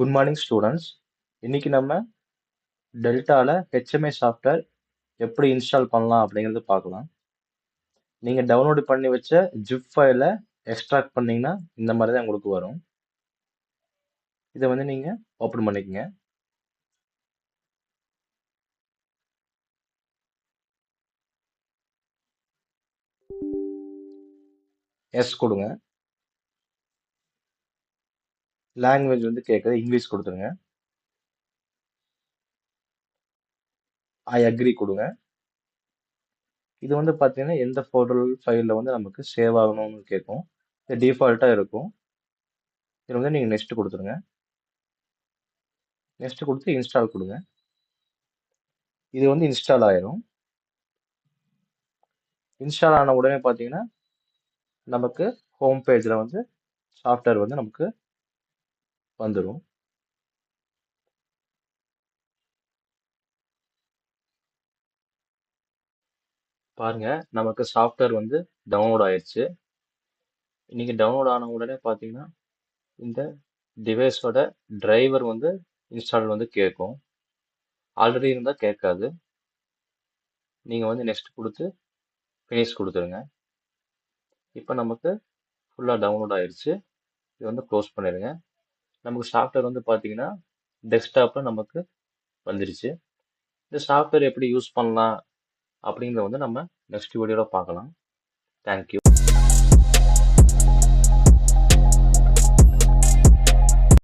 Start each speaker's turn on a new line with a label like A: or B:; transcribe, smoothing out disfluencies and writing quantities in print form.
A: Good morning students. இன்னைக்கு நம்ம டெல்டால HMI software எப்படி இன்ஸ்டால் பண்ணலாம் அப்படிங்கிறது பார்க்கலாம். நீங்க டவுன்லோட் பண்ணி வச்ச ஜிப் ஃபைலை எக்ஸ்ட்ராக்ட் பண்ணீங்கன்னா இந்த மாதிரி தான் உங்களுக்கு வரும். இதை வந்து நீங்க ஓப்பன் பண்ணிக்கங்க. எஸ் கொடுங்க. லாங்குவேஜ் வந்து கேட்குது, இங்கிலீஷ் கொடுத்துருங்க. ஐ அக்ரி கொடுங்க. இது வந்து பார்த்தீங்கன்னா எந்த ஃபோல்டர் ஃபைலில் வந்து நமக்கு சேவ் ஆகணும்னு கேட்கும். இது டிஃபால்ட்டாக இருக்கும். இதில் வந்து நீங்கள் நெக்ஸ்ட் கொடுத்துருங்க. நெக்ஸ்ட் கொடுத்து இன்ஸ்டால் கொடுங்க. இது வந்து இன்ஸ்டால் ஆயிரும். இன்ஸ்டால் ஆன உடனே பார்த்தீங்கன்னா நமக்கு ஹோம் பேஜில் வந்து சாஃப்ட்வேர் வந்து நமக்கு வந்துடும். பாருங்க, நமக்கு சாஃப்ட்வேர் வந்து டவுன்லோட் ஆயிடுச்சு. இன்னைக்கு டவுன்லோட் ஆன உடனே பார்த்தீங்கன்னா இந்த டிவைஸோட டிரைவர் வந்து இன்ஸ்டால் வந்து கேட்கும். ஆல்ரெடி இருந்தால் கேட்காது. நீங்கள் வந்து நெக்ஸ்ட் கொடுத்து ஃபினிஷ் கொடுத்துருங்க. இப்போ நமக்கு ஃபுல்லாக டவுன்லோட் ஆயிடுச்சு. இது வந்து க்ளோஸ் பண்ணிடுங்க. நமக்கு சாஃப்ட்வேர் வந்து பார்த்தீங்கன்னா டெஸ்க்டாப்பில் நமக்கு வந்துருச்சு. இந்த சாஃப்ட்வேர் எப்படி யூஸ் பண்ணலாம் அப்படிங்கிறத வந்து நம்ம நெக்ஸ்ட் வீடியோவில் பார்க்கலாம். தேங்க்யூ.